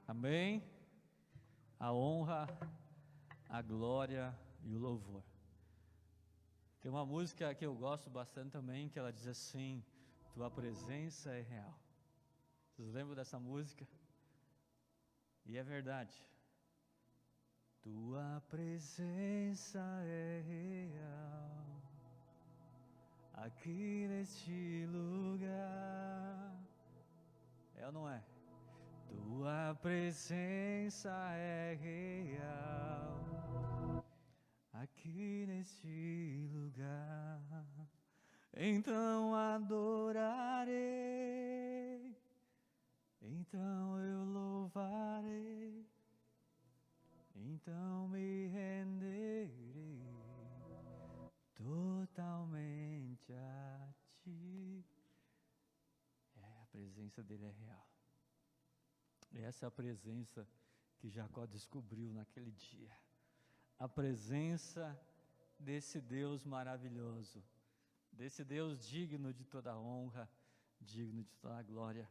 Amém? A honra, a glória e o louvor. Tem uma música que eu gosto bastante também, que ela diz assim: tua presença é real. Vocês lembram dessa música? E é verdade. Tua presença é real, aqui neste lugar. É ou não é? Tua presença é real, aqui neste lugar. Então adorarei, então eu louvarei, então me renderei totalmente a ti. A presença dele é real. Essa é a presença que Jacó descobriu naquele dia. A presença desse Deus maravilhoso, desse Deus digno de toda honra, digno de toda glória.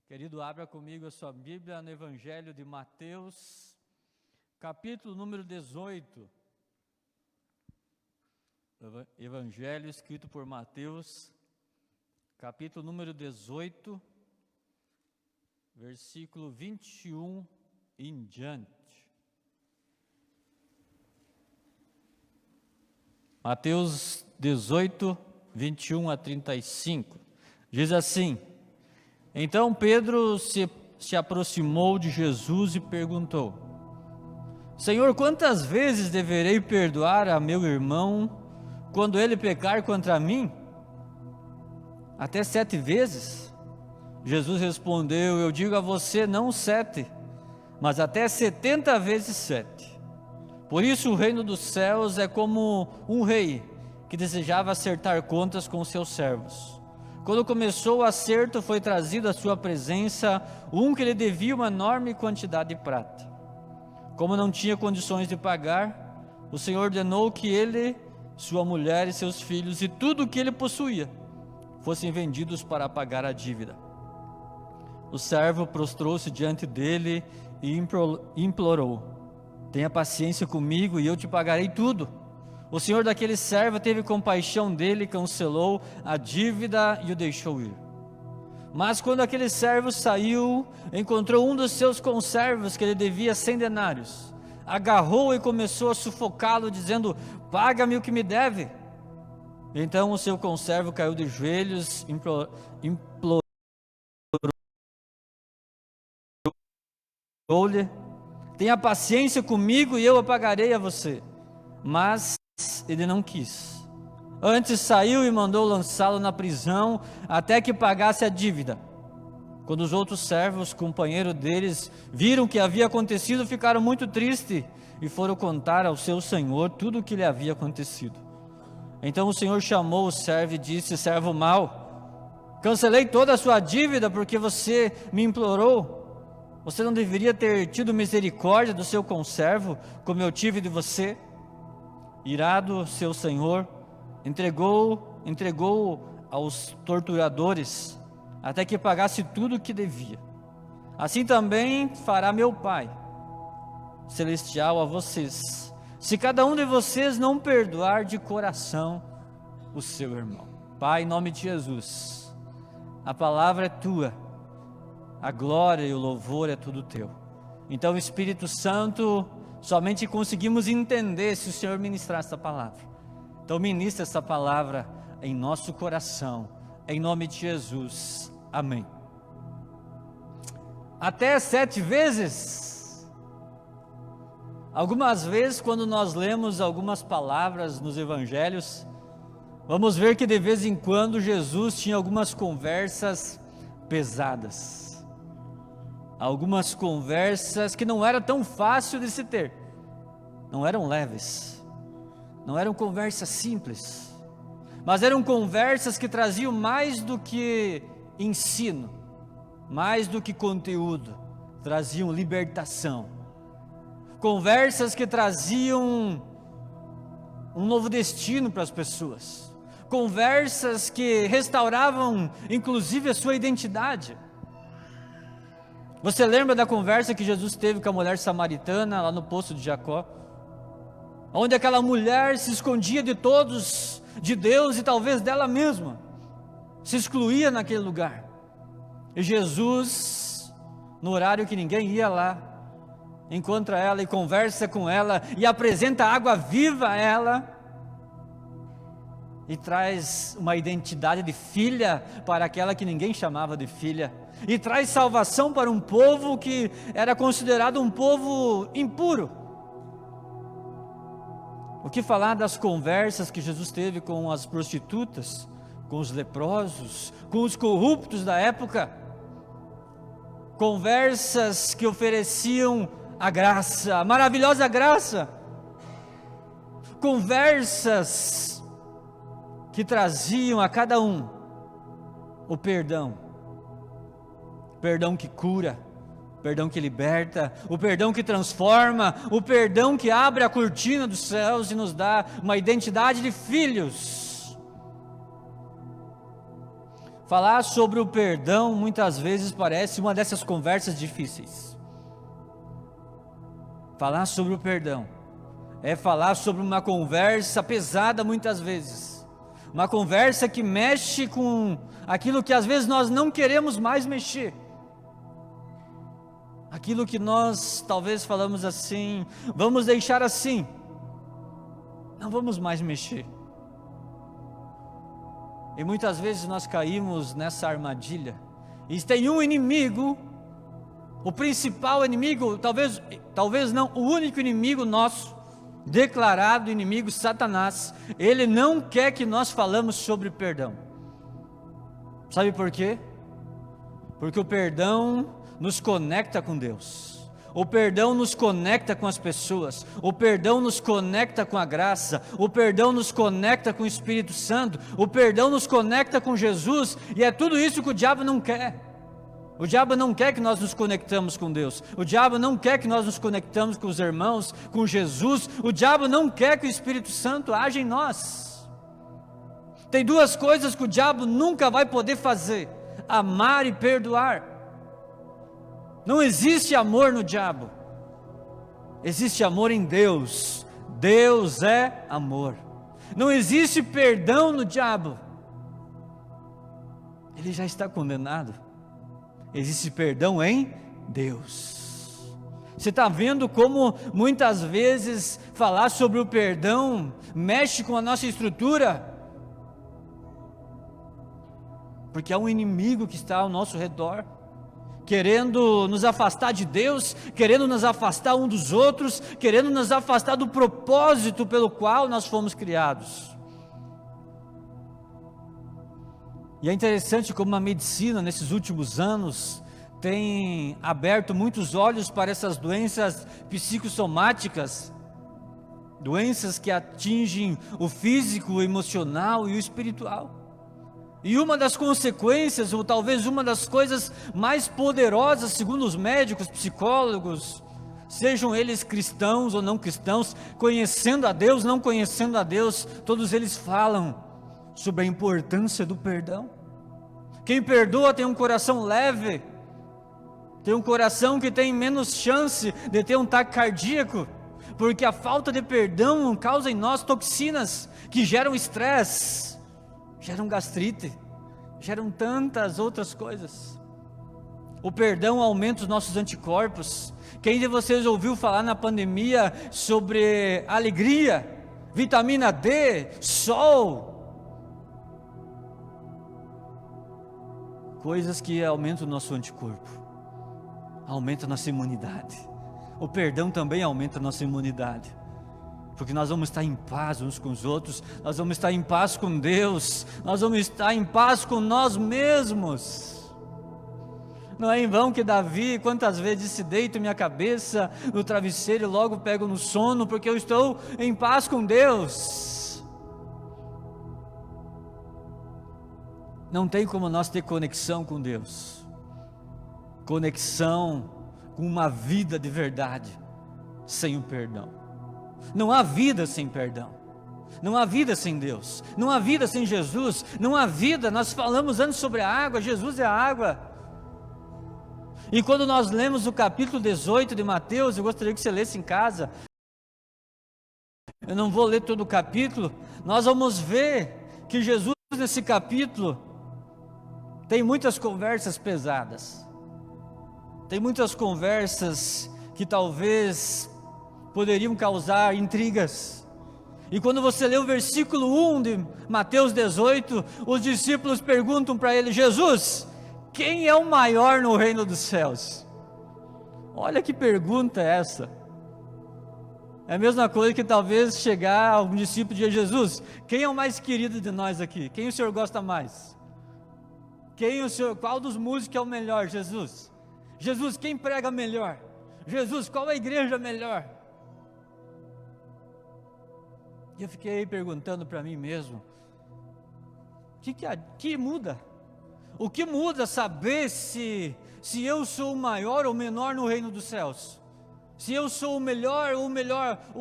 Querido, abra comigo a sua Bíblia no Evangelho de Mateus, capítulo número 18. Evangelho escrito por Mateus, capítulo número 18, versículo 21 em diante. Mateus 18, 21 a 35. Diz assim: então Pedro se aproximou de Jesus e perguntou: Senhor, quantas vezes deverei perdoar a meu irmão quando ele pecar contra mim? Até 7 vezes? Jesus respondeu: eu digo a você, não 7, mas até 70 vezes 7. Por isso o reino dos céus é como um rei que desejava acertar contas com seus servos. Quando começou o acerto, foi trazido à sua presença um que lhe devia uma enorme quantidade de prata. Como não tinha condições de pagar, o Senhor ordenou que ele, sua mulher e seus filhos e tudo o que ele possuía fossem vendidos para pagar a dívida. O servo prostrou-se diante dele e implorou: tenha paciência comigo e eu te pagarei tudo. O senhor daquele servo teve compaixão dele, cancelou a dívida e o deixou ir. Mas quando aquele servo saiu, encontrou um dos seus conservos que lhe devia 100 denários. Agarrou e começou a sufocá-lo, dizendo: paga-me o que me deve. Então o seu conservo caiu de joelhos, implorou-lhe: tenha paciência comigo e eu a pagarei a você. Mas ele não quis. Antes saiu e mandou lançá-lo na prisão até que pagasse a dívida. Quando os outros servos, companheiros deles, viram o que havia acontecido, ficaram muito tristes e foram contar ao seu senhor tudo o que lhe havia acontecido. Então o senhor chamou o servo e disse: servo mau, cancelei toda a sua dívida porque você me implorou. Você não deveria ter tido misericórdia do seu conservo, como eu tive de você? Irado, seu senhor entregou aos torturadores, até que pagasse tudo o que devia. Assim também fará meu Pai Celestial a vocês, se cada um de vocês não perdoar de coração o seu irmão. Pai, em nome de Jesus, a palavra é tua, a glória e o louvor é tudo teu. Então, Espírito Santo, somente conseguimos entender se o Senhor ministrar essa palavra. Então ministra essa palavra em nosso coração, em nome de Jesus, amém. Até 7 vezes. Algumas vezes, quando nós lemos algumas palavras nos evangelhos, vamos ver que de vez em quando Jesus tinha algumas conversas pesadas. Algumas conversas que não era tão fácil de se ter, não eram leves, não eram conversas simples, mas eram conversas que traziam mais do que ensino, mais do que conteúdo, traziam libertação, conversas que traziam um novo destino para as pessoas, conversas que restauravam inclusive a sua identidade. Você lembra da conversa que Jesus teve com a mulher samaritana lá no poço de Jacó? Onde aquela mulher se escondia de todos, de Deus e talvez dela mesma, se excluía naquele lugar. E Jesus, no horário que ninguém ia lá, encontra ela e conversa com ela e apresenta água viva a ela e traz uma identidade de filha para aquela que ninguém chamava de filha, e traz salvação para um povo que era considerado um povo impuro. O que falar das conversas que Jesus teve com as prostitutas, com os leprosos, com os corruptos da época? Conversas que ofereciam a graça, a maravilhosa graça. Conversas que traziam a cada um o perdão. Perdão que cura, perdão que liberta, o perdão que transforma, o perdão que abre a cortina dos céus e nos dá uma identidade de filhos. Falar sobre o perdão muitas vezes parece uma dessas conversas difíceis. Falar sobre o perdão é falar sobre uma conversa pesada muitas vezes, uma conversa que mexe com aquilo que às vezes nós não queremos mais mexer, aquilo que nós talvez falamos assim, vamos deixar assim, não vamos mais mexer. E muitas vezes nós caímos nessa armadilha. E tem um inimigo, o principal inimigo, talvez não o único inimigo nosso, declarado inimigo, Satanás. Ele não quer que nós falamos sobre perdão. Sabe por quê? Porque o perdão nos conecta com Deus. O perdão nos conecta com as pessoas, o perdão nos conecta com a graça, o perdão nos conecta com o Espírito Santo, o perdão nos conecta com Jesus, e é tudo isso que o diabo não quer. O diabo não quer que nós nos conectamos com Deus, o diabo não quer que nós nos conectamos com os irmãos, com Jesus, o diabo não quer que o Espírito Santo age em nós. Tem duas coisas que o diabo nunca vai poder fazer: amar e perdoar. Não existe amor no diabo, existe amor em Deus. Deus é amor. Não existe perdão no diabo, ele já está condenado. Existe perdão em Deus. Você está vendo como muitas vezes falar sobre o perdão mexe com a nossa estrutura? Porque há um inimigo que está ao nosso redor, querendo nos afastar de Deus, querendo nos afastar um dos outros, querendo nos afastar do propósito pelo qual nós fomos criados. E é interessante como a medicina nesses últimos anos tem aberto muitos olhos para essas doenças psicossomáticas, doenças que atingem o físico, o emocional e o espiritual. E uma das consequências, ou talvez uma das coisas mais poderosas, segundo os médicos, psicólogos, sejam eles cristãos ou não cristãos, conhecendo a Deus, não conhecendo a Deus, todos eles falam sobre a importância do perdão. Quem perdoa tem um coração leve, tem um coração que tem menos chance de ter um ataque cardíaco, porque a falta de perdão causa em nós toxinas que geram estresse, geram gastrite, geram tantas outras coisas. O perdão aumenta os nossos anticorpos. Quem de vocês ouviu falar na pandemia sobre alegria, vitamina D, sol? Coisas que aumentam o nosso anticorpo, aumentam a nossa imunidade. O perdão também aumenta a nossa imunidade, porque nós vamos estar em paz uns com os outros, nós vamos estar em paz com Deus, nós vamos estar em paz com nós mesmos. Não é em vão que Davi, quantas vezes se deito minha cabeça no travesseiro e logo pego no sono, porque eu estou em paz com Deus. Não tem como nós ter conexão com Deus, conexão com uma vida de verdade, sem o perdão. Não há vida sem perdão, não há vida sem Deus, não há vida sem Jesus, não há vida. Nós falamos antes sobre a água, Jesus é a água, E quando nós lemos o capítulo 18 de Mateus, eu gostaria que você lesse em casa, eu não vou ler todo o capítulo, nós vamos ver que Jesus nesse capítulo tem muitas conversas pesadas, tem muitas conversas que talvez poderiam causar intrigas. E quando você lê o versículo 1 de Mateus 18, os discípulos perguntam para ele: Jesus, quem é o maior no reino dos céus? Olha que pergunta é essa. É a mesma coisa que talvez chegar algum discípulo e dizer: Jesus, quem é o mais querido de nós aqui? Quem o senhor gosta mais? Qual dos músicos é o melhor? Jesus. Jesus, quem prega melhor? Jesus, qual a igreja melhor? E eu fiquei perguntando para mim mesmo: que muda? O que muda saber se eu sou o maior ou menor no reino dos céus? Se eu sou o melhor ou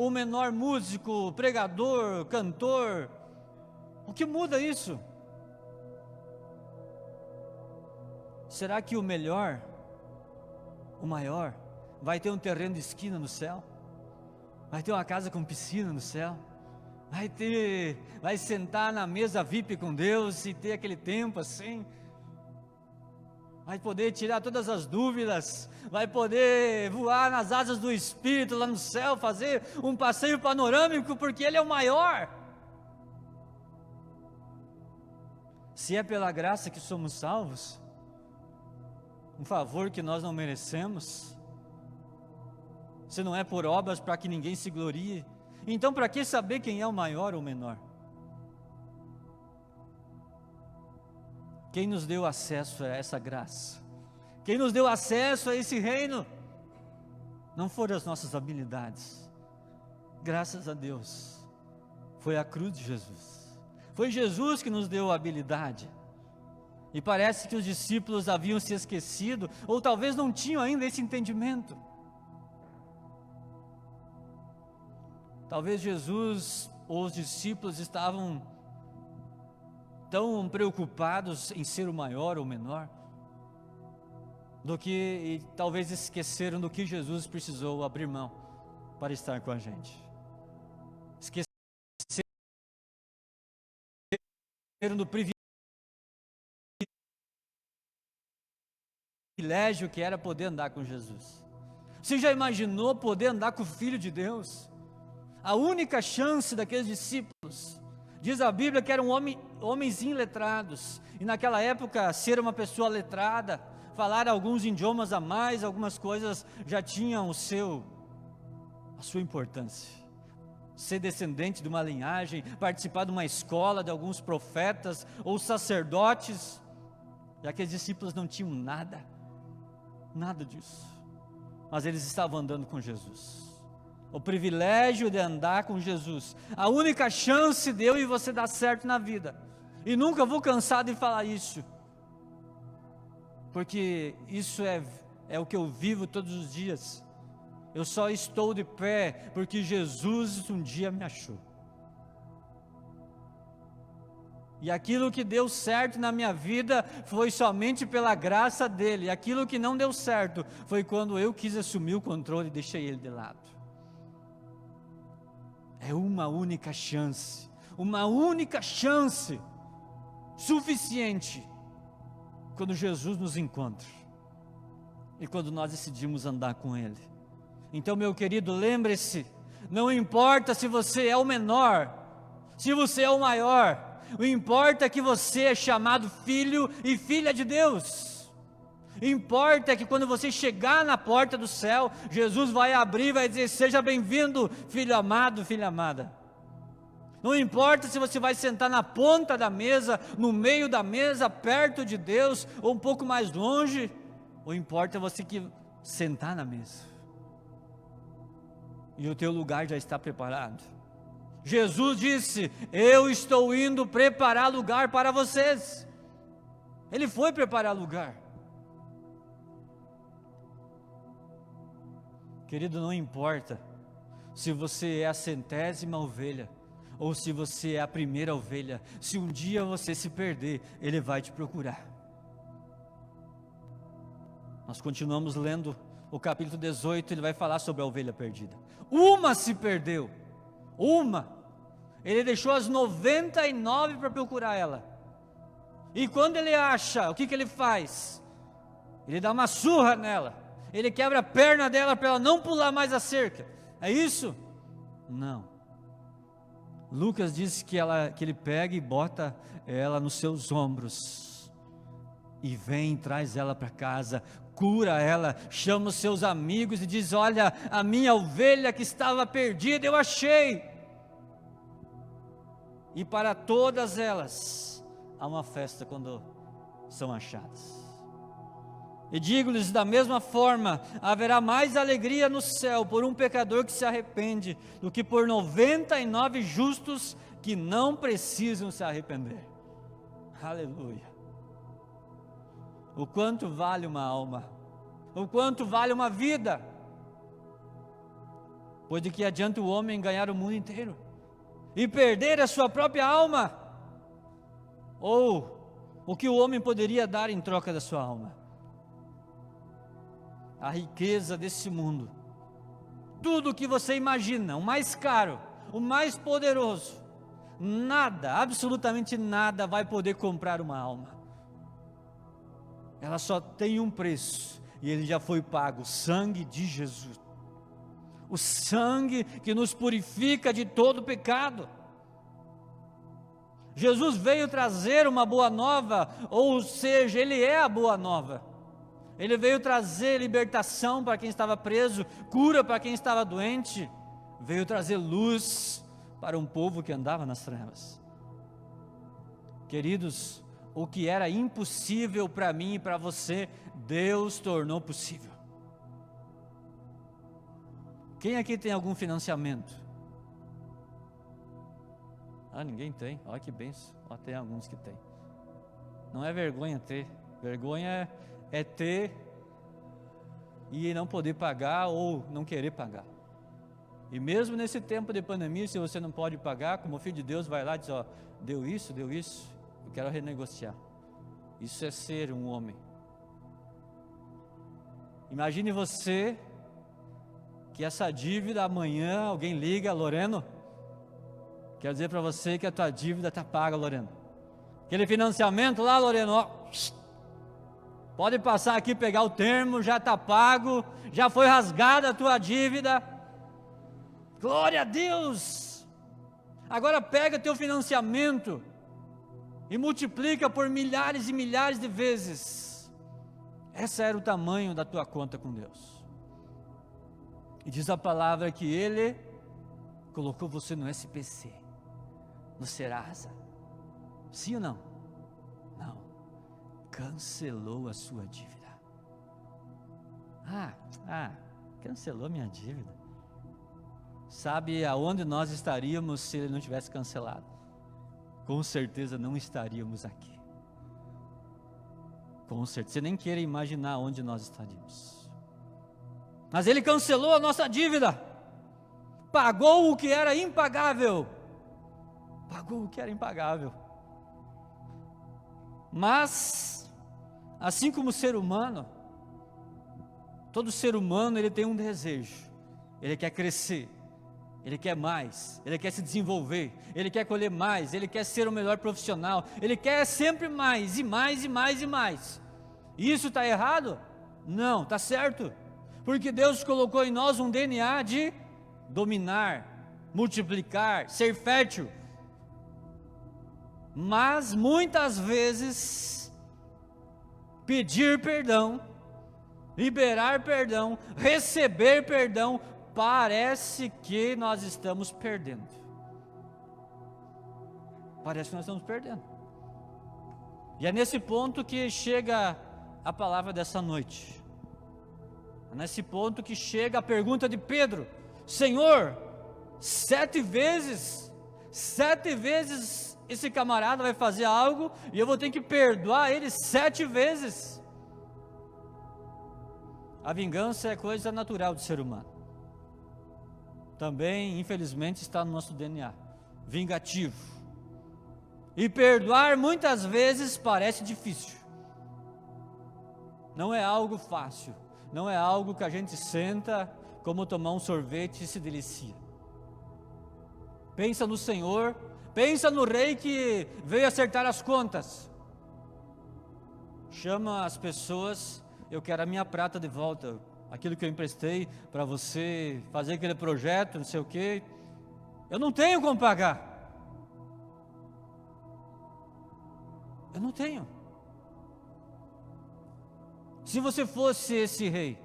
o menor músico, pregador, cantor? O que muda isso? Será que o melhor, o maior, vai ter um terreno de esquina no céu? Vai ter uma casa com piscina no céu? Vai sentar na mesa VIP com Deus e ter aquele tempo assim? Vai poder tirar todas as dúvidas, vai poder voar nas asas do Espírito lá no céu, fazer um passeio panorâmico, porque Ele é o maior. Se é pela graça que somos salvos, um favor que nós não merecemos, se não é por obras para que ninguém se glorie, então para que saber quem é o maior ou o menor? Quem nos deu acesso a essa graça? Quem nos deu acesso a esse reino? Não foram as nossas habilidades, graças a Deus, foi a cruz de Jesus. Foi Jesus que nos deu a habilidade. E parece que os discípulos haviam se esquecido, ou talvez não tinham ainda esse entendimento. Talvez Jesus ou os discípulos estavam tão preocupados em ser o maior ou o menor, e talvez esqueceram do que Jesus precisou abrir mão para estar com a gente. Esqueceram do privilégio que era poder andar com Jesus. Você já imaginou poder andar com o Filho de Deus? A única chance daqueles discípulos, diz a Bíblia que eram homens iletrados, e naquela época ser uma pessoa letrada, falar alguns idiomas a mais, algumas coisas já tinham a sua importância. Ser descendente de uma linhagem, participar de uma escola de alguns profetas ou sacerdotes, já que os discípulos não tinham nada disso, mas eles estavam andando com Jesus. O privilégio de andar com Jesus, a única chance de eu e você dar certo na vida, e nunca vou cansar de falar isso, porque isso é o que eu vivo todos os dias. Eu só estou de pé porque Jesus um dia me achou, e aquilo que deu certo na minha vida foi somente pela graça dele. Aquilo que não deu certo foi quando eu quis assumir o controle e deixei ele de lado. É uma única chance suficiente quando Jesus nos encontra e quando nós decidimos andar com Ele. Então, meu querido, lembre-se, não importa se você é o menor, se você é o maior, o importa é que você é chamado filho e filha de Deus. Importa é que quando você chegar na porta do céu, Jesus vai abrir e vai dizer: seja bem-vindo, filho amado, filha amada. Não importa se você vai sentar na ponta da mesa, no meio da mesa, perto de Deus, ou um pouco mais longe, o importa é você que sentar na mesa, e o teu lugar já está preparado. Jesus disse: eu estou indo preparar lugar para vocês. Ele foi preparar lugar. Querido, não importa se você é a 100ª ovelha, ou se você é a primeira ovelha, se um dia você se perder, Ele vai te procurar. Nós continuamos lendo o capítulo 18, ele vai falar sobre a ovelha perdida. Uma se perdeu, uma. Ele deixou as 99 para procurar ela. E quando ele acha, o que ele faz? Ele dá uma surra nela. Ele quebra a perna dela para ela não pular mais a cerca. É isso? Não. Lucas diz que ele pega e bota ela nos seus ombros. E vem, traz ela para casa, cura ela, chama os seus amigos e diz: olha, a minha ovelha que estava perdida, eu achei. E para todas elas, há uma festa quando são achadas. E digo-lhes, da mesma forma, haverá mais alegria no céu por um pecador que se arrepende, do que por 99 justos que não precisam se arrepender. Aleluia. O quanto vale uma alma? O quanto vale uma vida? Pois de que adianta o homem ganhar o mundo inteiro e perder a sua própria alma? Ou o que o homem poderia dar em troca da sua alma? A riqueza desse mundo, tudo o que você imagina, o mais caro, o mais poderoso, nada, absolutamente nada vai poder comprar uma alma. Ela só tem um preço, e ele já foi pago, o sangue de Jesus. O sangue que nos purifica de todo pecado. Jesus veio trazer uma boa nova, ou seja, Ele é a boa nova. Ele veio trazer libertação para quem estava preso, cura para quem estava doente, veio trazer luz para um povo que andava nas trevas. Queridos, o que era impossível para mim e para você, Deus tornou possível. Quem aqui tem algum financiamento? Ninguém tem. Olha que benção. Tem alguns que tem. Não é vergonha ter. Vergonha é ter e não poder pagar ou não querer pagar. E mesmo nesse tempo de pandemia, se você não pode pagar, como filho de Deus, vai lá e diz: ó, deu isso, eu quero renegociar. Isso é ser um homem. Imagine você que essa dívida amanhã alguém liga: Loreno, quero dizer para você que a tua dívida está paga, Loreno. Aquele financiamento lá, Loreno, ó, pode passar aqui, pegar o termo, já está pago, já foi rasgada a tua dívida. Glória a Deus! Agora pega teu financiamento e multiplica por milhares e milhares de vezes. Esse era o tamanho da tua conta com Deus. E diz a palavra que Ele colocou você no SPC, no Serasa. Sim ou não? Não. Cancelou a sua dívida. Cancelou minha dívida. Sabe aonde nós estaríamos se Ele não tivesse cancelado? Com certeza não estaríamos aqui. Com certeza, você nem queira imaginar onde nós estaríamos. Mas Ele cancelou a nossa dívida. Pagou o que era impagável. Pagou o que era impagável. Mas, assim como o ser humano, todo ser humano ele tem um desejo. Ele quer crescer. Ele quer mais, ele quer se desenvolver, ele quer colher mais, ele quer ser o melhor profissional, ele quer sempre mais, e mais, e mais, e mais. Isso está errado? Não, está certo, porque Deus colocou em nós um DNA de dominar, multiplicar, ser fértil. Mas muitas vezes, pedir perdão, liberar perdão, receber perdão, parece que nós estamos perdendo. Parece que nós estamos perdendo. E é nesse ponto que chega a palavra dessa noite. É nesse ponto que chega a pergunta de Pedro: Senhor, 7 vezes esse camarada vai fazer algo e eu vou ter que perdoar ele 7 vezes. A vingança é coisa natural do ser humano. Também, infelizmente, está no nosso DNA, vingativo. E perdoar muitas vezes parece difícil. Não é algo fácil, não é algo que a gente senta como tomar um sorvete e se delicia. Pensa no Senhor, pensa no rei que veio acertar as contas. Chama as pessoas, eu quero a minha prata de volta, aquilo que eu emprestei para você fazer aquele projeto, não sei o quê. Eu não tenho como pagar. Eu não tenho. Se você fosse esse rei,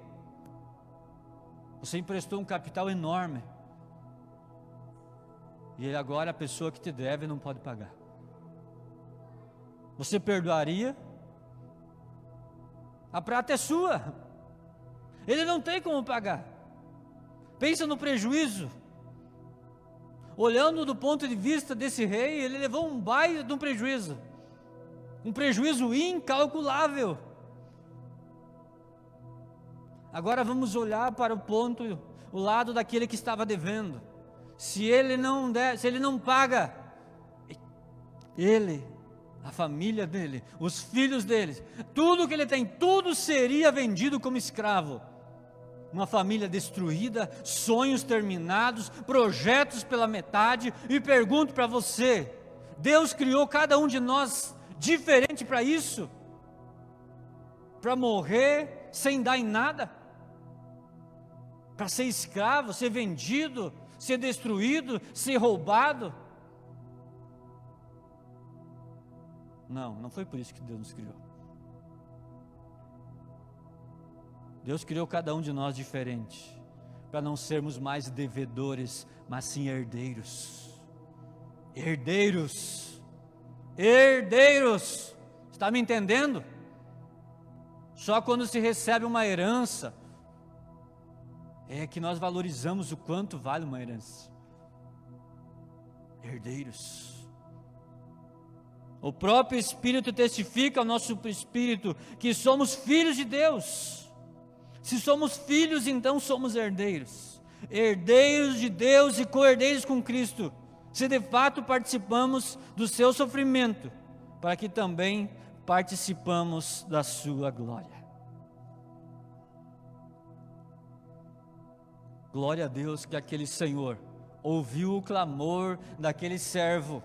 você emprestou um capital enorme, e agora a pessoa que te deve não pode pagar. Você perdoaria? A prata é sua, ele não tem como pagar. Pensa no prejuízo. Olhando do ponto de vista desse rei, ele levou um baita de um prejuízo incalculável. Agora vamos olhar para o lado daquele que estava devendo. Se ele não paga, ele, a família dele, os filhos dele, tudo que ele tem, tudo seria vendido como escravo. Uma família destruída, sonhos terminados, projetos pela metade. E pergunto para você, Deus criou cada um de nós diferente para isso? Para morrer sem dar em nada? Para ser escravo, ser vendido, ser destruído, ser roubado? Não foi por isso que Deus nos criou. Deus criou cada um de nós diferente, para não sermos mais devedores, mas sim herdeiros. Herdeiros. Está me entendendo? Só quando se recebe uma herança, é que nós valorizamos o quanto vale uma herança. Herdeiros. O próprio Espírito testifica ao nosso espírito que somos filhos de Deus. Se somos filhos, então somos herdeiros. Herdeiros de Deus e co-herdeiros com Cristo. Se de fato participamos do seu sofrimento, para que também participamos da sua glória. Glória a Deus que aquele Senhor ouviu o clamor daquele servo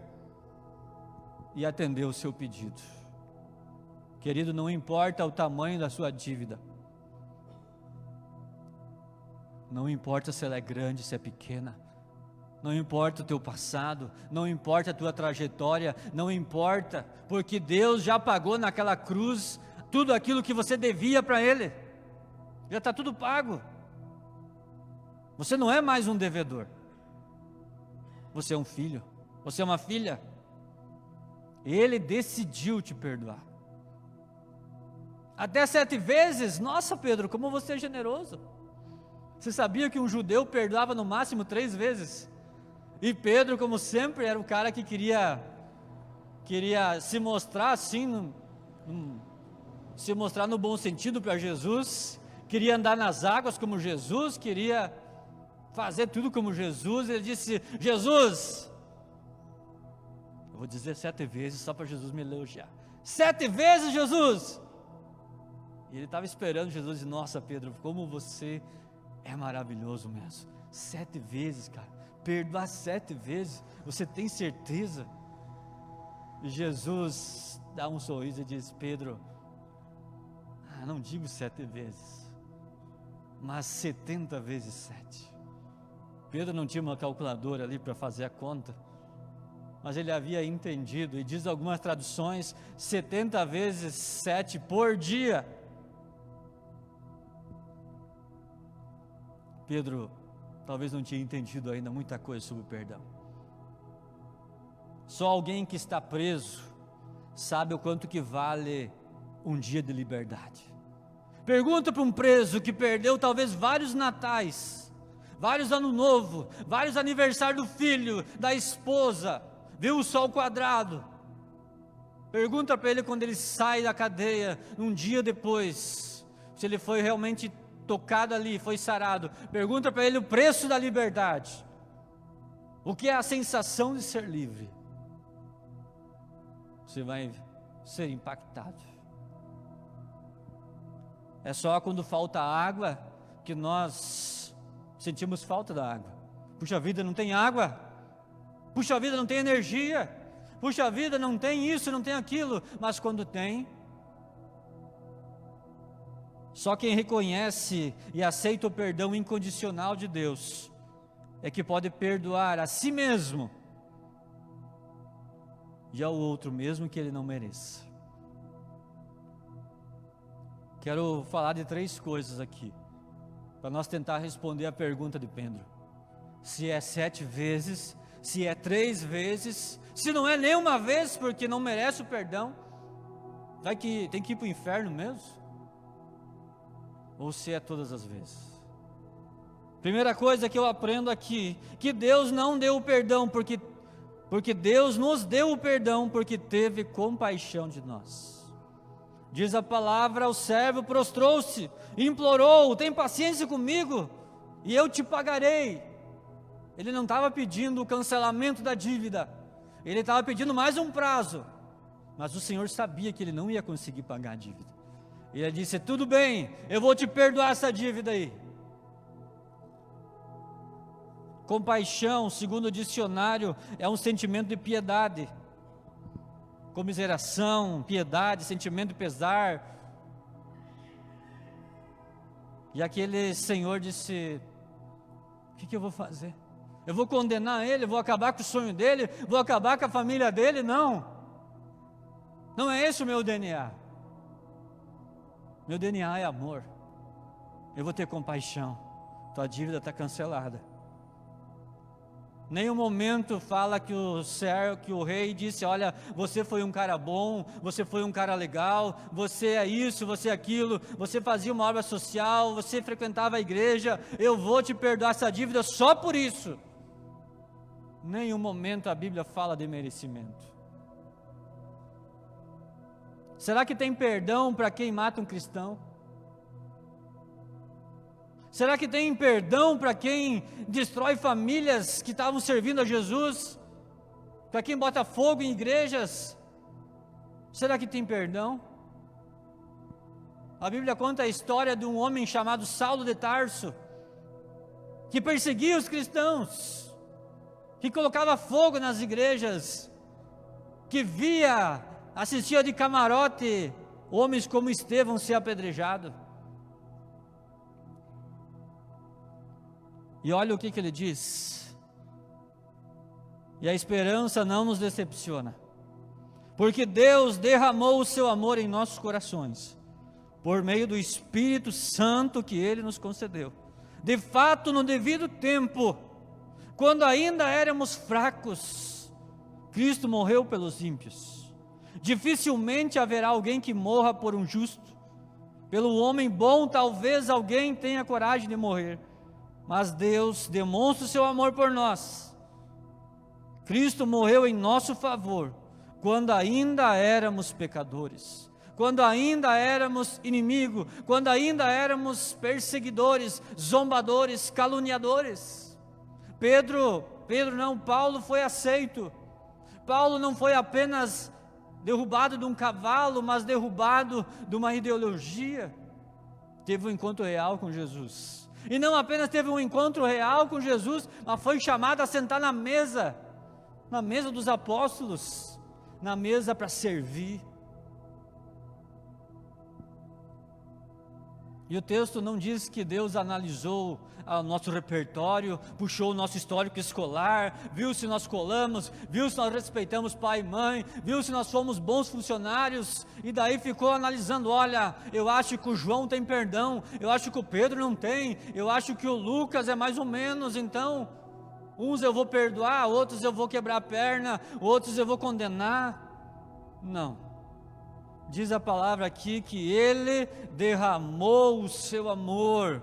e atendeu o seu pedido. Querido, não importa o tamanho da sua dívida, não importa se ela é grande, se é pequena, não importa o teu passado, não importa a tua trajetória, não importa, porque Deus já pagou naquela cruz tudo aquilo que você devia para Ele, já está tudo pago. Você não é mais um devedor, você é um filho, você é uma filha. Ele decidiu te perdoar. Até 7 vezes? Nossa, Pedro, como você é generoso. Você sabia que um judeu perdoava no máximo 3 vezes? E Pedro, como sempre, era o cara que queria se mostrar assim, se mostrar no bom sentido para Jesus, queria andar nas águas como Jesus, queria fazer tudo como Jesus. Ele disse: Jesus, eu vou dizer 7 vezes só para Jesus me elogiar. 7 vezes, Jesus! E ele estava esperando Jesus e: nossa, Pedro, como você é maravilhoso mesmo. 7 vezes, cara, perdoar 7 vezes, você tem certeza? E Jesus dá um sorriso e diz: Pedro, não digo 7 vezes, mas 70 vezes 7. Pedro não tinha uma calculadora ali para fazer a conta, mas ele havia entendido, e diz algumas traduções, 70 vezes 7 por dia. Pedro talvez não tinha entendido ainda muita coisa sobre o perdão. Só alguém que está preso sabe o quanto que vale um dia de liberdade. Pergunta para um preso que perdeu talvez vários natais, vários ano novo, vários aniversários do filho, da esposa, viu o sol quadrado. Pergunta para ele quando ele sai da cadeia, um dia depois, se ele foi realmente tocado ali, foi sarado. Pergunta para ele o preço da liberdade, o que é a sensação de ser livre. Você vai ser impactado. É só quando falta água que nós sentimos falta da água. Puxa vida, não tem água. Puxa vida, não tem energia. Puxa vida, não tem isso, não tem aquilo. Mas quando tem, só quem reconhece e aceita o perdão incondicional de Deus é que pode perdoar a si mesmo e ao outro, mesmo que ele não mereça. Quero falar de 3 coisas aqui, para nós tentar responder a pergunta de Pedro. Se é 7 vezes, se é 3 vezes, se não é nenhuma vez porque não merece o perdão, vai que tem que ir para o inferno mesmo? Ou se é todas as vezes? Primeira coisa que eu aprendo aqui, que Deus não deu o perdão porque Deus nos deu o perdão porque teve compaixão de nós. Diz a palavra, o servo prostrou-se, implorou, tem paciência comigo e eu te pagarei. Ele não estava pedindo o cancelamento da dívida, ele estava pedindo mais um prazo, mas o Senhor sabia que ele não ia conseguir pagar a dívida. E ele disse, tudo bem, eu vou te perdoar essa dívida aí. Compaixão, segundo o dicionário, é um sentimento de piedade, comiseração, piedade, sentimento de pesar. E aquele senhor disse, o que eu vou fazer? Eu vou condenar ele, vou acabar com o sonho dele, vou acabar com a família dele? Não, não é esse o meu DNA. Meu DNA é amor. Eu vou ter compaixão. Tua dívida está cancelada. Nenhum momento fala que o rei disse, olha, você foi um cara bom, você foi um cara legal, você é isso, você é aquilo, você fazia uma obra social, você frequentava a igreja, eu vou te perdoar essa dívida só por isso. Nenhum momento a Bíblia fala de merecimento. Será que tem perdão para quem mata um cristão? Será que tem perdão para quem destrói famílias que estavam servindo a Jesus? Para quem bota fogo em igrejas? Será que tem perdão? A Bíblia conta a história de um homem chamado Saulo de Tarso, que perseguia os cristãos, que colocava fogo nas igrejas, que assistia de camarote homens como Estevão ser apedrejado. E olha o que ele diz, e a esperança não nos decepciona, porque Deus derramou o seu amor em nossos corações, por meio do Espírito Santo que Ele nos concedeu. De fato, no devido tempo, quando ainda éramos fracos, Cristo morreu pelos ímpios. Dificilmente haverá alguém que morra por um justo. Pelo homem bom, talvez alguém tenha coragem de morrer. Mas Deus demonstra o seu amor por nós. Cristo morreu em nosso favor, quando ainda éramos pecadores, quando ainda éramos inimigos, quando ainda éramos perseguidores, zombadores, caluniadores. Paulo foi aceito. Paulo não foi apenas derrubado de um cavalo, mas derrubado de uma ideologia. Teve um encontro real com Jesus. E não apenas teve um encontro real com Jesus, mas foi chamado a sentar na mesa dos apóstolos, na mesa para servir. E o texto não diz que Deus analisou o nosso repertório, puxou o nosso histórico escolar, viu se nós colamos, viu se nós respeitamos pai e mãe, viu se nós fomos bons funcionários, e daí ficou analisando, olha, eu acho que o João tem perdão, eu acho que o Pedro não tem, eu acho que o Lucas é mais ou menos, então, uns eu vou perdoar, outros eu vou quebrar a perna, outros eu vou condenar. Não. Diz a palavra aqui que Ele derramou o seu amor,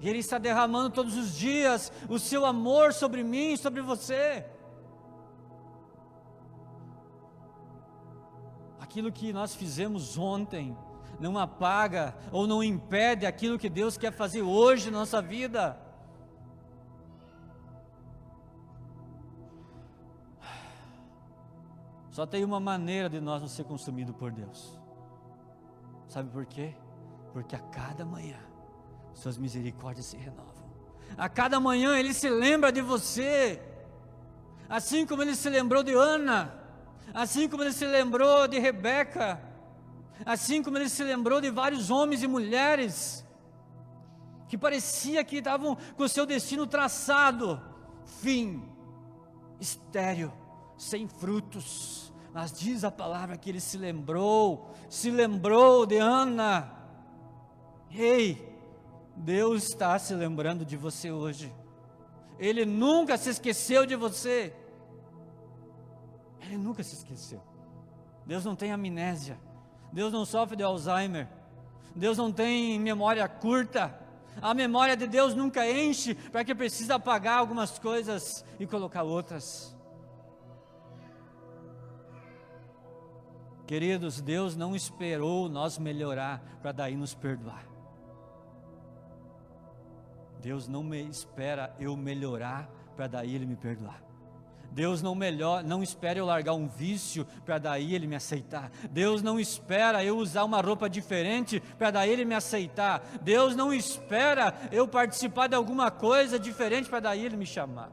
e Ele está derramando todos os dias o seu amor sobre mim e sobre você. Aquilo que nós fizemos ontem não apaga ou não impede aquilo que Deus quer fazer hoje na nossa vida. Só tem uma maneira de nós não ser consumidos por Deus. Sabe por quê? porque a cada manhã suas misericórdias se renovam. A cada manhã Ele se lembra de você, assim como Ele se lembrou de Ana, assim como Ele se lembrou de Rebeca, assim como Ele se lembrou de vários homens e mulheres, que parecia que estavam com o seu destino traçado, fim, estéril, sem frutos, mas diz a palavra que Ele se lembrou de Ana. Ei, Deus está se lembrando de você hoje, Ele nunca se esqueceu de você, Ele nunca se esqueceu. Deus não tem amnésia, Deus não sofre de Alzheimer, Deus não tem memória curta. A memória de Deus nunca enche para que precisa apagar algumas coisas e colocar outras. Queridos, Deus não esperou nós melhorar para daí nos perdoar. Deus não espera eu melhorar para daí Ele me perdoar. Deus não espera eu largar um vício para daí Ele me aceitar. Deus não espera eu usar uma roupa diferente para daí Ele me aceitar. Deus não espera eu participar de alguma coisa diferente para daí Ele me chamar.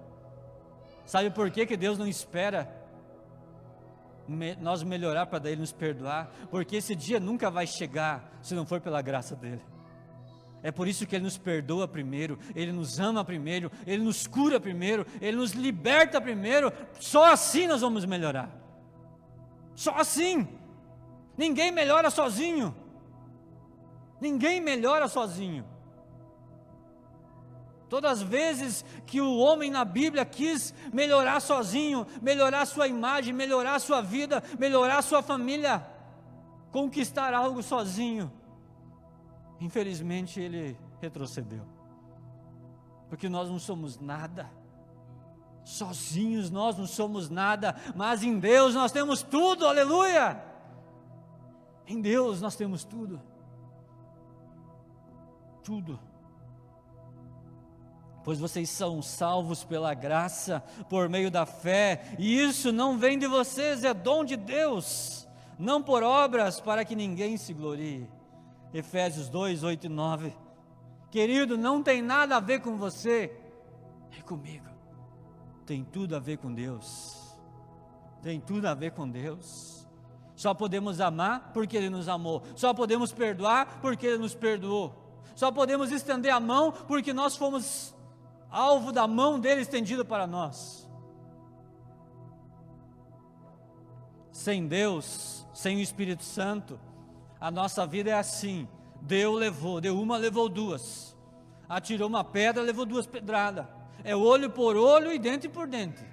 Sabe por que Deus não espera nós melhorar para daí Ele nos perdoar? Porque esse dia nunca vai chegar se não for pela graça dEle. É por isso que Ele nos perdoa primeiro, Ele nos ama primeiro, Ele nos cura primeiro, Ele nos liberta primeiro. Só assim nós vamos melhorar. Só assim. Ninguém melhora sozinho. Ninguém melhora sozinho. Todas as vezes que o homem na Bíblia quis melhorar sozinho, melhorar sua imagem, melhorar sua vida, melhorar sua família, conquistar algo sozinho, infelizmente ele retrocedeu, porque nós não somos nada, sozinhos nós não somos nada, mas em Deus nós temos tudo, aleluia, em Deus nós temos tudo, pois vocês são salvos pela graça, por meio da fé, e isso não vem de vocês, é dom de Deus, não por obras, para que ninguém se glorie. Efésios 2, 8 e 9, querido, não tem nada a ver com você, é comigo, tem tudo a ver com Deus, tem tudo a ver com Deus. Só podemos amar porque Ele nos amou, só podemos perdoar porque Ele nos perdoou, só podemos estender a mão porque nós fomos alvo da mão dEle estendida para nós. Sem Deus, sem o Espírito Santo, a nossa vida é assim, deu uma, levou duas, atirou uma pedra, levou duas pedradas, é olho por olho e dente por dente.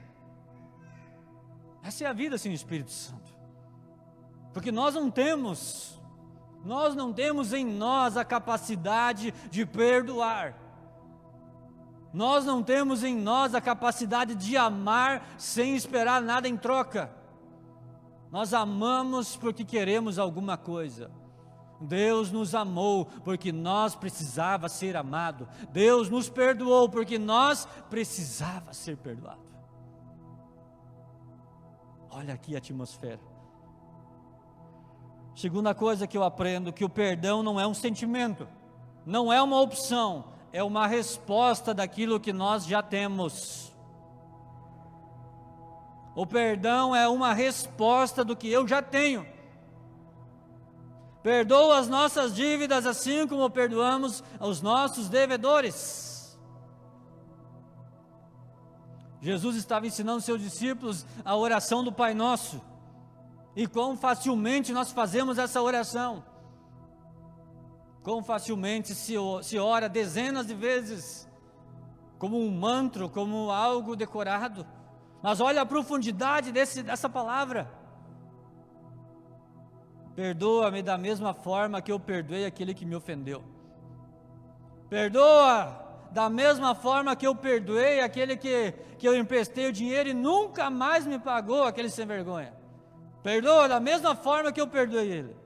Essa é a vida sem o Espírito Santo, porque nós não temos em nós a capacidade de perdoar, nós não temos em nós a capacidade de amar sem esperar nada em troca. Nós amamos porque queremos alguma coisa. Deus nos amou porque nós precisava ser amado. Deus nos perdoou porque nós precisava ser perdoado. Olha aqui a atmosfera. Segunda coisa que eu aprendo, que o perdão não é um sentimento, não é uma opção, é uma resposta daquilo que nós já temos. O perdão é uma resposta do que eu já tenho. Perdoa as nossas dívidas assim como perdoamos aos nossos devedores. Jesus estava ensinando seus discípulos a oração do Pai Nosso. E quão facilmente nós fazemos essa oração. Quão facilmente se ora dezenas de vezes, como um mantra, como algo decorado. Mas olha a profundidade dessa palavra. Perdoa-me da mesma forma que eu perdoei aquele que me ofendeu. Perdoa da mesma forma que eu perdoei aquele que eu emprestei o dinheiro e nunca mais me pagou, aquele sem vergonha. Perdoa da mesma forma que eu perdoei ele.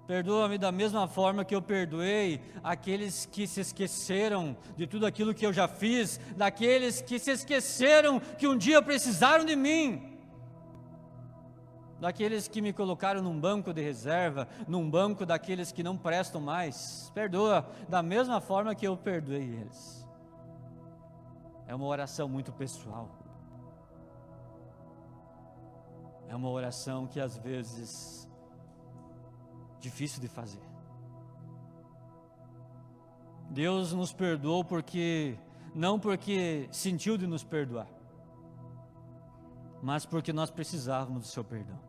Perdoa-me da mesma forma que eu perdoei aqueles que se esqueceram de tudo aquilo que eu já fiz, daqueles que se esqueceram que um dia precisaram de mim. daqueles que me colocaram num banco de reserva, num banco daqueles que não prestam mais. Perdoa da mesma forma que eu perdoei eles. É uma oração muito pessoal. É uma oração que às vezes difícil de fazer. Deus nos perdoou não porque sentiu de nos perdoar, mas porque nós precisávamos do seu perdão.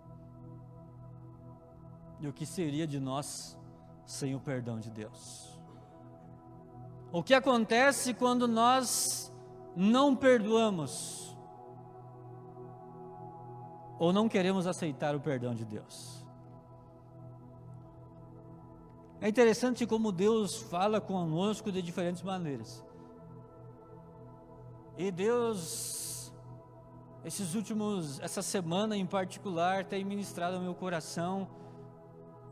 E o que seria de nós sem o perdão de Deus? O que acontece quando nós não perdoamos ou não queremos aceitar o perdão de Deus? É interessante como Deus fala conosco de diferentes maneiras. E Deus, essa semana em particular, tem ministrado ao meu coração,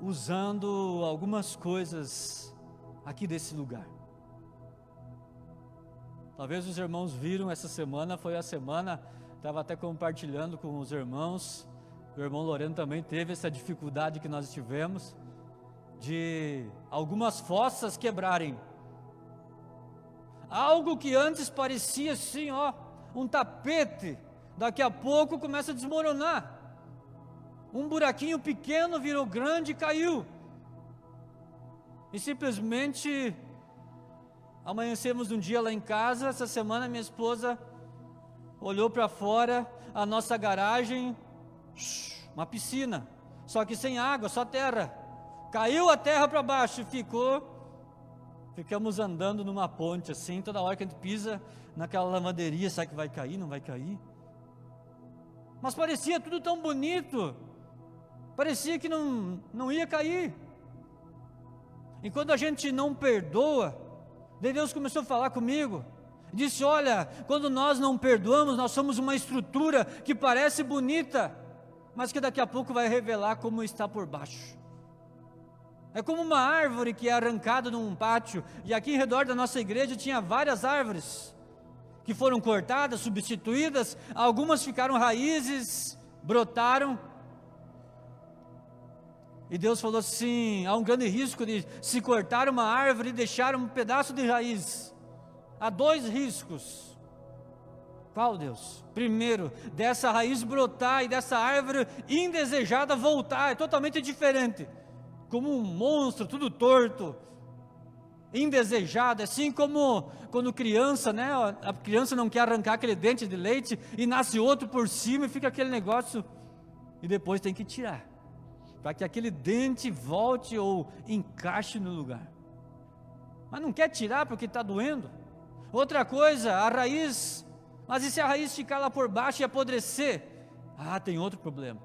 usando algumas coisas aqui desse lugar. Talvez os irmãos viram essa semana, foi a semana, estava até compartilhando com os irmãos, o irmão Loreno também teve essa dificuldade que nós tivemos, de algumas fossas quebrarem. Algo que antes parecia assim, um tapete, daqui a pouco começa a desmoronar. Um buraquinho pequeno virou grande e caiu. E simplesmente amanhecemos um dia lá em casa. Essa semana minha esposa olhou para fora, a nossa garagem, uma piscina, só que sem água, só terra. Caiu a terra para baixo e ficamos andando numa ponte assim, toda hora que a gente pisa naquela lavanderia, sabe que vai cair, não vai cair? Mas parecia tudo tão bonito, parecia que não ia cair. E quando a gente não perdoa, Deus começou a falar comigo, disse: olha, quando nós não perdoamos, nós somos uma estrutura que parece bonita, mas que daqui a pouco vai revelar como está por baixo. É como uma árvore que é arrancada num pátio, e aqui em redor da nossa igreja tinha várias árvores, que foram cortadas, substituídas, algumas ficaram raízes, brotaram, e Deus falou assim: há um grande risco de se cortar uma árvore e deixar um pedaço de raiz. Há dois riscos. Qual, Deus? Primeiro, dessa raiz brotar e dessa árvore indesejada voltar, é totalmente diferente, como um monstro, tudo torto, indesejado, assim como quando criança, né? A criança não quer arrancar aquele dente de leite e nasce outro por cima e fica aquele negócio, e depois tem que tirar, para que aquele dente volte ou encaixe no lugar, mas não quer tirar porque está doendo. Outra coisa, a raiz, mas e se a raiz ficar lá por baixo e apodrecer? Tem outro problema.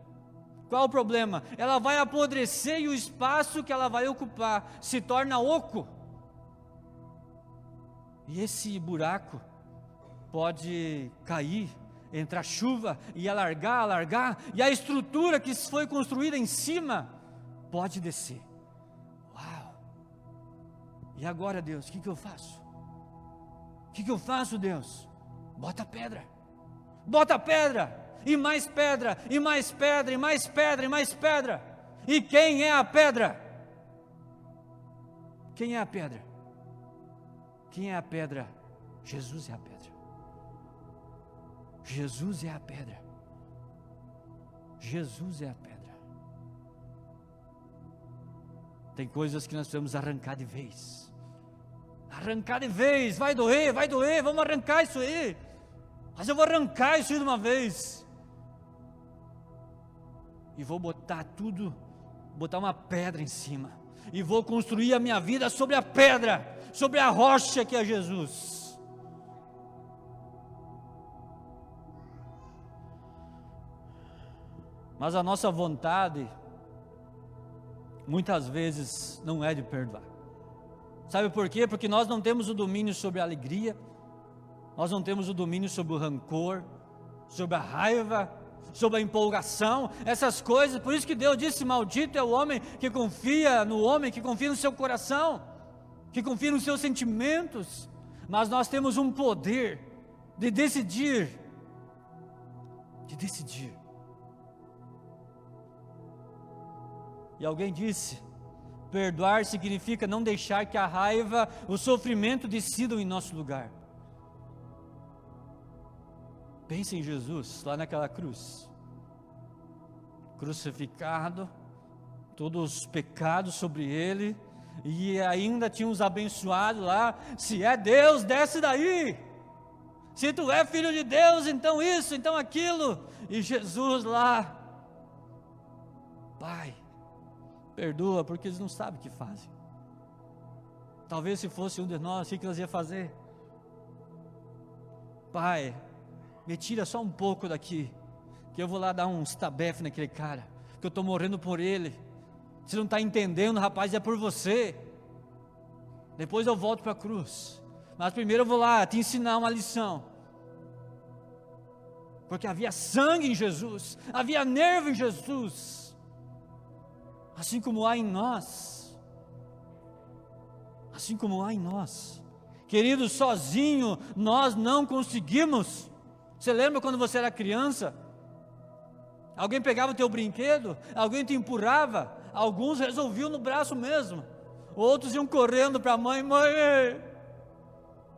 Qual o problema? Ela vai apodrecer e o espaço que ela vai ocupar se torna oco. E esse buraco pode cair, entrar chuva e alargar, e a estrutura que foi construída em cima pode descer. Uau! E agora, Deus, o que eu faço? O que eu faço, Deus? Bota pedra, e mais pedra, e mais pedra, e mais pedra, e mais pedra. E quem é a pedra? Quem é a pedra? Quem é a pedra? Jesus é a pedra. Jesus é a pedra. Jesus é a pedra. Tem coisas que nós precisamos arrancar de vez. Arrancar de vez, vai doer, vamos arrancar isso aí. Mas eu vou arrancar isso aí de uma vez. E vou botar uma pedra em cima. E vou construir a minha vida sobre a pedra, sobre a rocha que é Jesus. Mas a nossa vontade, muitas vezes, não é de perdoar. Sabe por quê? Porque nós não temos o domínio sobre a alegria, nós não temos o domínio sobre o rancor, sobre a raiva, sobre a empolgação, essas coisas. Por isso que Deus disse: maldito é o homem que confia no homem, que confia no seu coração, que confia nos seus sentimentos. Mas nós temos um poder de decidir. E alguém disse: perdoar significa não deixar que a raiva, o sofrimento decidam em nosso lugar. Pense em Jesus lá naquela cruz, crucificado, todos os pecados sobre ele, e ainda tinha uns abençoados lá: se é Deus, desce daí, se tu é filho de Deus, então isso, então aquilo. E Jesus lá: Pai, perdoa, porque eles não sabem o que fazem. Talvez se fosse um de nós, o que nós ia fazer? Pai, me tira só um pouco daqui, que eu vou lá dar uns tabefe naquele cara, que eu estou morrendo por ele. Você não está entendendo, rapaz, é por você. Depois eu volto para a cruz, mas primeiro eu vou lá te ensinar uma lição. Porque havia sangue em Jesus, havia nervo em Jesus, assim como há em nós. Assim como há em nós. Queridos, sozinho nós não conseguimos. Você lembra quando você era criança? Alguém pegava o teu brinquedo, alguém te empurrava, alguns resolviam no braço mesmo, outros iam correndo para a mãe: mãe,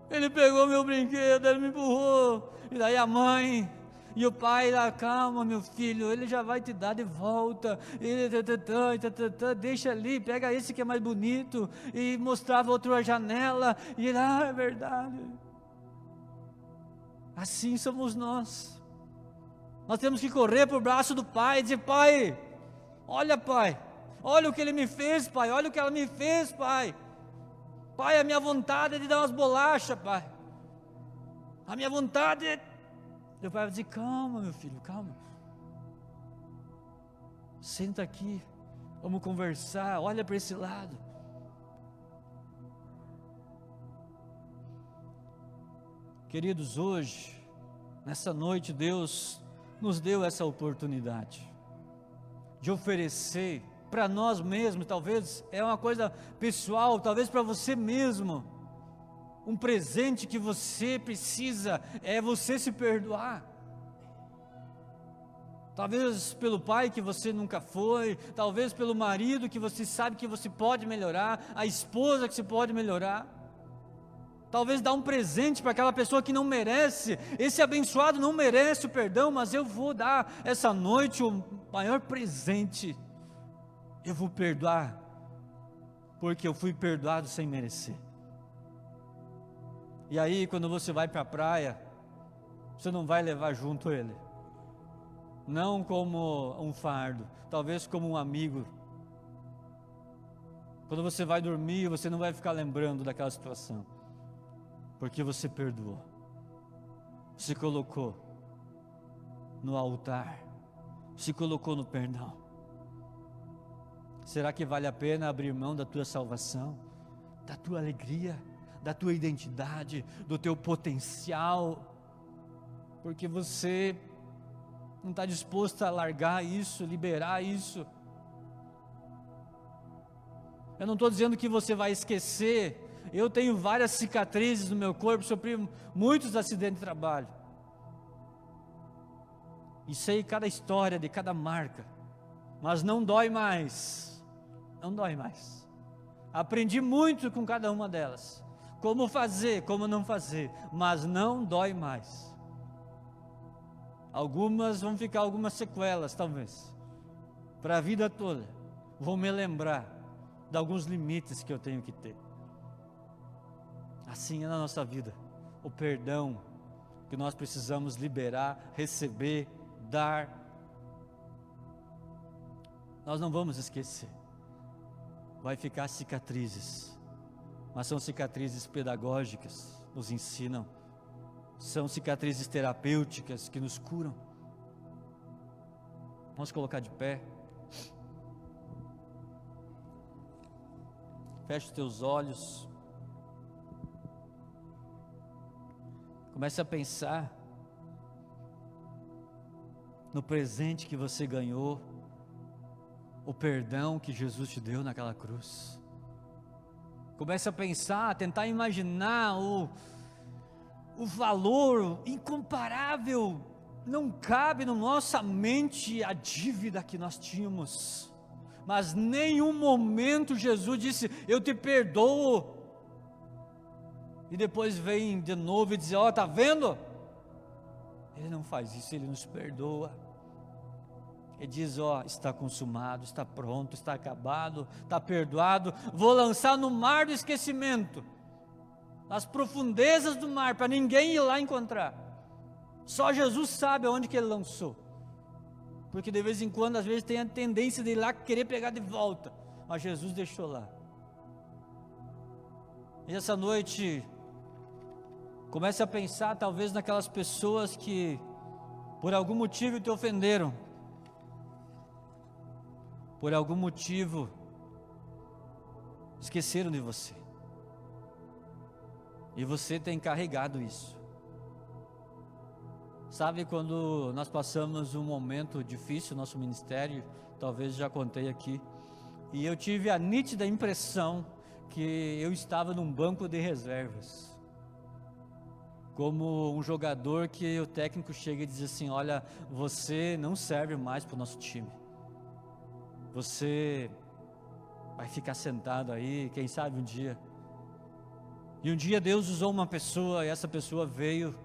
ele pegou meu brinquedo, ele me empurrou. E daí a mãe e o pai lá: calma meu filho, ele já vai te dar de volta, deixa ali, pega esse que é mais bonito. E mostrava outra janela, e ele: é verdade. Assim somos nós. Nós temos que correr para o braço do pai e dizer: pai, olha o que ele me fez, pai, olha o que ela me fez, pai. Pai, a minha vontade é de dar umas bolachas, pai. A minha vontade é... Meu pai vai dizer: calma meu filho, calma. Senta aqui, vamos conversar, olha para esse lado. Queridos, hoje, nessa noite, Deus nos deu essa oportunidade de oferecer para nós mesmos. Talvez é uma coisa pessoal, talvez para você mesmo, um presente que você precisa é você se perdoar. Talvez pelo pai que você nunca foi, talvez pelo marido que você sabe que você pode melhorar, a esposa que você pode melhorar. Talvez dar um presente para aquela pessoa que não merece. Esse abençoado não merece o perdão, mas eu vou dar essa noite o maior presente. Eu vou perdoar, porque eu fui perdoado sem merecer. E aí, quando você vai para a praia, você não vai levar junto ele, não como um fardo, talvez como um amigo. Quando você vai dormir, você não vai ficar lembrando daquela situação, porque você perdoou, se colocou no altar, se colocou no perdão. Será que vale a pena abrir mão da tua salvação, da tua alegria, da tua identidade, do teu potencial, porque você não está disposto a largar isso, liberar isso? Eu não estou dizendo que você vai esquecer. Eu tenho várias cicatrizes no meu corpo, sofri muitos acidentes de trabalho, e sei cada história de cada marca, mas não dói mais, não dói mais. Aprendi muito com cada uma delas, como fazer, como não fazer, mas não dói mais. Algumas vão ficar algumas sequelas, talvez, para a vida toda. Vou me lembrar de alguns limites que eu tenho que ter. Assim é na nossa vida, o perdão que nós precisamos liberar, receber, dar. Nós não vamos esquecer, vai ficar cicatrizes, mas são cicatrizes pedagógicas, nos ensinam, são cicatrizes terapêuticas que nos curam. Vamos colocar de pé, feche os teus olhos, comece a pensar no presente que você ganhou, o perdão que Jesus te deu naquela cruz. Comece a pensar, a tentar imaginar o valor incomparável. Não cabe na nossa mente a dívida que nós tínhamos, Mas nenhum momento Jesus disse: eu te perdoo. E depois vem de novo e diz: ó, está vendo? Ele não faz isso, ele nos perdoa. Ele diz: ó, está consumado, está pronto, está acabado, está perdoado. Vou lançar no mar do esquecimento, nas profundezas do mar, para ninguém ir lá encontrar. Só Jesus sabe aonde que ele lançou. Porque de vez em quando, às vezes, tem a tendência de ir lá querer pegar de volta. Mas Jesus deixou lá. E essa noite, comece a pensar talvez naquelas pessoas que por algum motivo te ofenderam. Por algum motivo esqueceram de você. E você tem carregado isso. Sabe, quando nós passamos um momento difícil no nosso ministério, talvez já contei aqui, e eu tive a nítida impressão que eu estava num banco de reservas, como um jogador que o técnico chega e diz assim: olha, você não serve mais para o nosso time, você vai ficar sentado aí, quem sabe um dia. E um dia Deus usou uma pessoa, e essa pessoa veio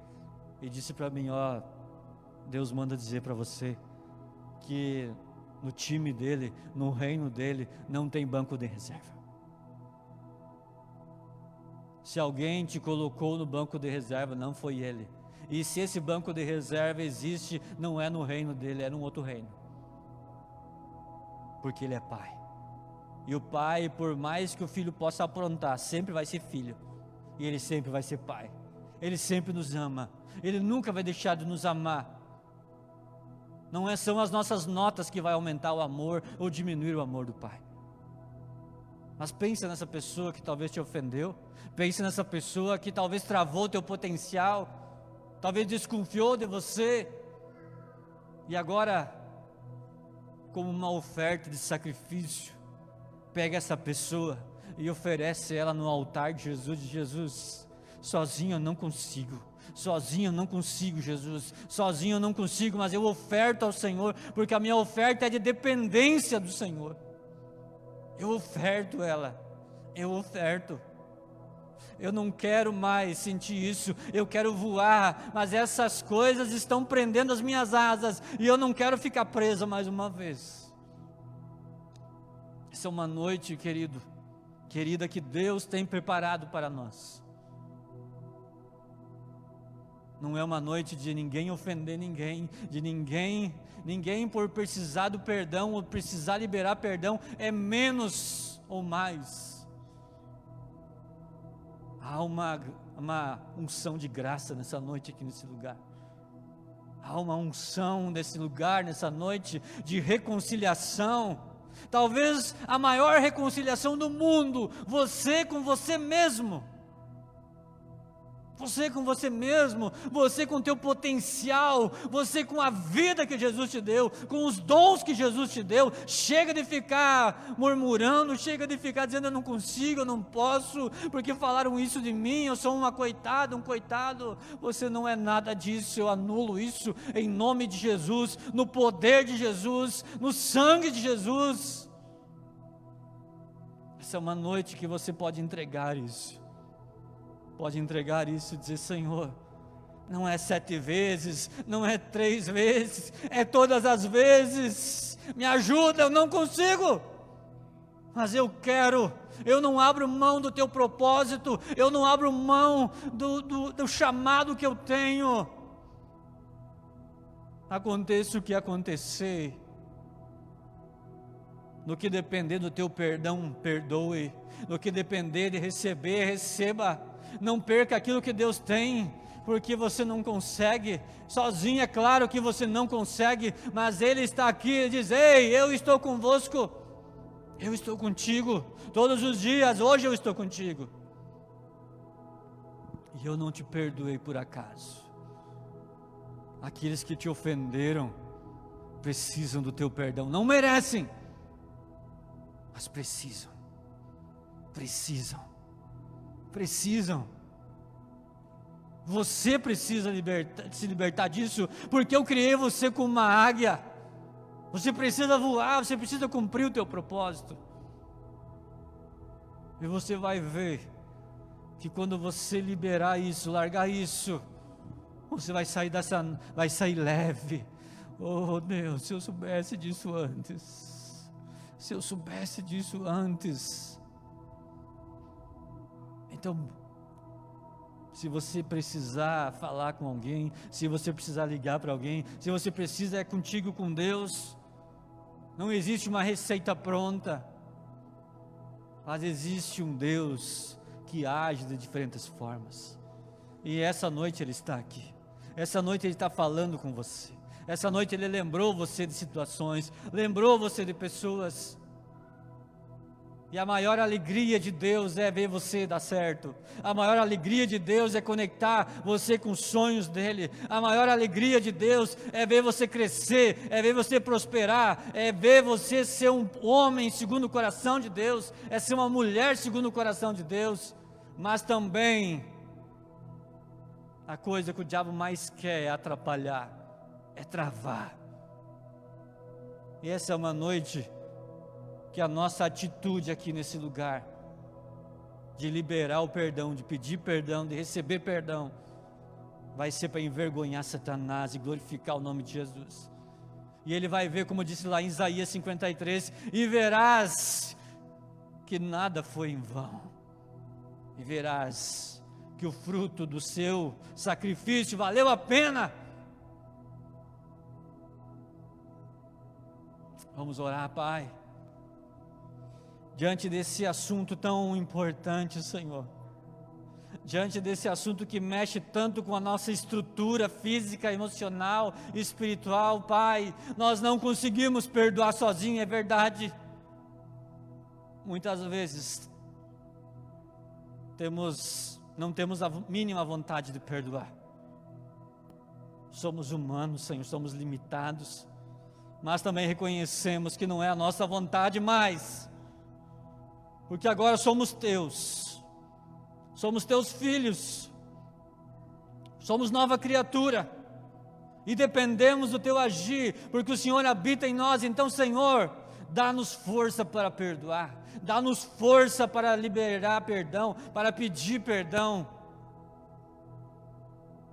e disse para mim: ó, Deus manda dizer para você que no time dele, no reino dele, não tem banco de reserva. Se alguém te colocou no banco de reserva, não foi ele. E se esse banco de reserva existe, não é no reino dele, é num outro reino. Porque ele é pai. E o pai, por mais que o filho possa aprontar, sempre vai ser filho. E ele sempre vai ser pai. Ele sempre nos ama. Ele nunca vai deixar de nos amar. Não são as nossas notas que vai aumentar o amor ou diminuir o amor do Pai. Mas pensa nessa pessoa que talvez te ofendeu. Pensa nessa pessoa que talvez travou o teu potencial. Talvez desconfiou de você. E agora, como uma oferta de sacrifício, pega essa pessoa e oferece ela no altar de Jesus. Jesus, sozinho eu não consigo. Sozinho eu não consigo, Jesus. Sozinho eu não consigo, mas eu oferto ao Senhor, porque a minha oferta é de dependência do Senhor. Eu oferto ela. Eu oferto. Eu não quero mais sentir isso. Eu quero voar, mas essas coisas estão prendendo as minhas asas e eu não quero ficar preso mais uma vez. Essa é uma noite, querido, querida, que Deus tem preparado para nós. Não é uma noite de ninguém ofender ninguém, de ninguém por precisar do perdão ou precisar liberar perdão é menos ou mais. Há uma unção de graça nessa noite aqui nesse lugar. Há uma unção nesse lugar, nessa noite de reconciliação. Talvez a maior reconciliação do mundo, você com você mesmo. Você com você mesmo, você com o teu potencial, você com a vida que Jesus te deu, com os dons que Jesus te deu. Chega de ficar murmurando, chega de ficar dizendo: eu não consigo, eu não posso, porque falaram isso de mim, eu sou uma coitada, um coitado. Você não é nada disso, eu anulo isso em nome de Jesus, no poder de Jesus, no sangue de Jesus. Essa é uma noite que você pode entregar isso. Pode entregar isso e dizer: Senhor, não é 7 vezes, não é 3 vezes, é todas as vezes. Me ajuda, eu não consigo, mas eu quero. Eu não abro mão do teu propósito, eu não abro mão do chamado que eu tenho. Aconteça o que acontecer, no que depender do teu perdão, perdoe. No que depender de receber, receba. Não perca aquilo que Deus tem, porque você não consegue, sozinho é claro que você não consegue, mas Ele está aqui e diz: ei, eu estou convosco, eu estou contigo, todos os dias, hoje eu estou contigo, e eu não te perdoei por acaso. Aqueles que te ofenderam, precisam do teu perdão, não merecem, mas precisam, você precisa se libertar disso, porque eu criei você como uma águia, Você precisa voar, você precisa cumprir o teu propósito. E você vai ver que quando você liberar isso, largar isso, você vai sair leve. Oh Deus, se eu soubesse disso antes. Se eu soubesse disso antes. Então, se você precisar falar com alguém, se você precisar ligar para alguém, se você precisa contigo com Deus, não existe uma receita pronta, mas existe um Deus que age de diferentes formas, e essa noite Ele está aqui, essa noite Ele está falando com você, essa noite Ele lembrou você de situações, lembrou você de pessoas. E a maior alegria de Deus é ver você dar certo. A maior alegria de Deus é conectar você com os sonhos dEle. A maior alegria de Deus é ver você crescer, é ver você prosperar, é ver você ser um homem segundo o coração de Deus, é ser uma mulher segundo o coração de Deus. Mas também, a coisa que o diabo mais quer é atrapalhar, é travar. E essa é uma noite que a nossa atitude aqui nesse lugar, de liberar o perdão, de pedir perdão, de receber perdão, vai ser para envergonhar Satanás e glorificar o nome de Jesus. E ele vai ver, como disse lá em Isaías 53, e verás que nada foi em vão, e verás que o fruto do seu sacrifício valeu a pena. Vamos orar, Pai. Diante desse assunto tão importante, Senhor, diante desse assunto que mexe tanto com a nossa estrutura física, emocional, espiritual, Pai, nós não conseguimos perdoar sozinhos, é verdade. Muitas vezes não temos a mínima vontade de perdoar. Somos humanos, Senhor, somos limitados, mas também reconhecemos que não é a nossa vontade mais, porque agora somos teus filhos, somos nova criatura, e dependemos do teu agir, porque o Senhor habita em nós. Então, Senhor, dá-nos força para perdoar, dá-nos força para liberar perdão, para pedir perdão,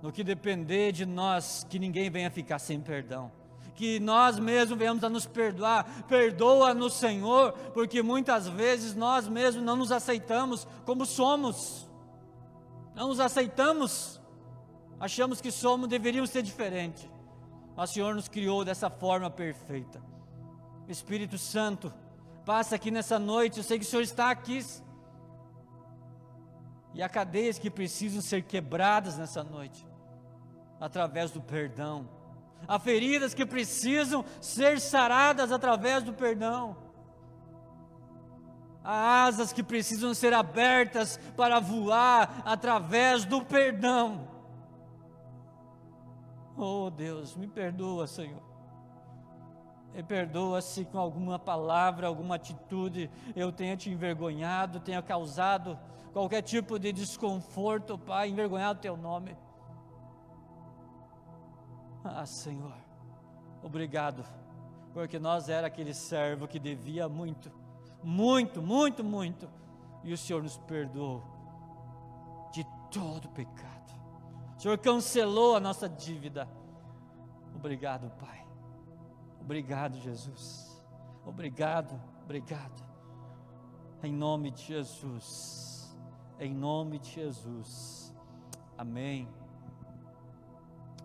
no que depender de nós, que ninguém venha ficar sem perdão, que nós mesmos venhamos a nos perdoar. Perdoa-nos, Senhor, porque muitas vezes nós mesmos não nos aceitamos como somos, não nos aceitamos, achamos que deveríamos ser diferente, mas o Senhor nos criou dessa forma perfeita. Espírito Santo, passa aqui nessa noite, eu sei que o Senhor está aqui, e há cadeias que precisam ser quebradas nessa noite, através do perdão. Há feridas que precisam ser saradas através do perdão. Há asas que precisam ser abertas para voar através do perdão. Oh Deus, me perdoa, Senhor. Me perdoa se com alguma palavra, alguma atitude eu tenha te envergonhado, tenha causado qualquer tipo de desconforto, Pai, envergonhado o teu nome. Ah, Senhor, obrigado, porque nós era aquele servo que devia muito, muito, muito, muito, e o Senhor nos perdoou de todo pecado. O Senhor cancelou a nossa dívida. Obrigado, Pai. Obrigado, Jesus. Obrigado, obrigado. Em nome de Jesus. Em nome de Jesus. Amém.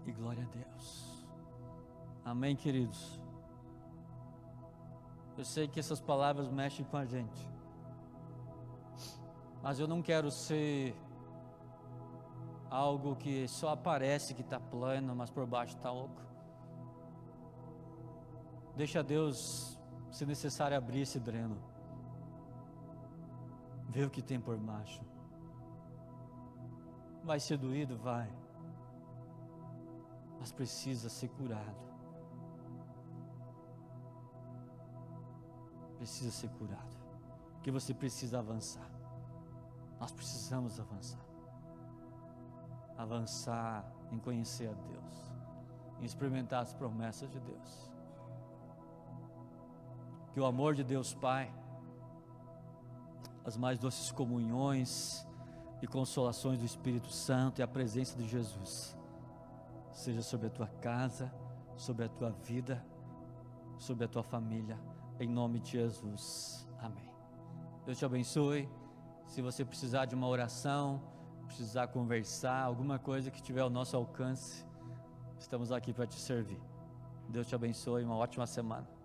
E glória a Deus. Amém, queridos. Eu sei que essas palavras mexem com a gente, mas eu não quero ser algo que só aparece que está plano, mas por baixo está oco. Deixa Deus, se necessário, abrir esse dreno, ver o que tem por baixo. Vai ser doído? Vai, mas precisa ser curado. Precisa ser curado, porque você precisa avançar. Nós precisamos avançar. Avançar em conhecer a Deus, em experimentar as promessas de Deus. Que o amor de Deus Pai, as mais doces comunhões e consolações do Espírito Santo e a presença de Jesus seja sobre a tua casa, sobre a tua vida, sobre a tua família, em nome de Jesus, amém. Deus te abençoe. Se você precisar de uma oração, precisar conversar, alguma coisa que tiver ao nosso alcance, estamos aqui para te servir. Deus te abençoe, uma ótima semana.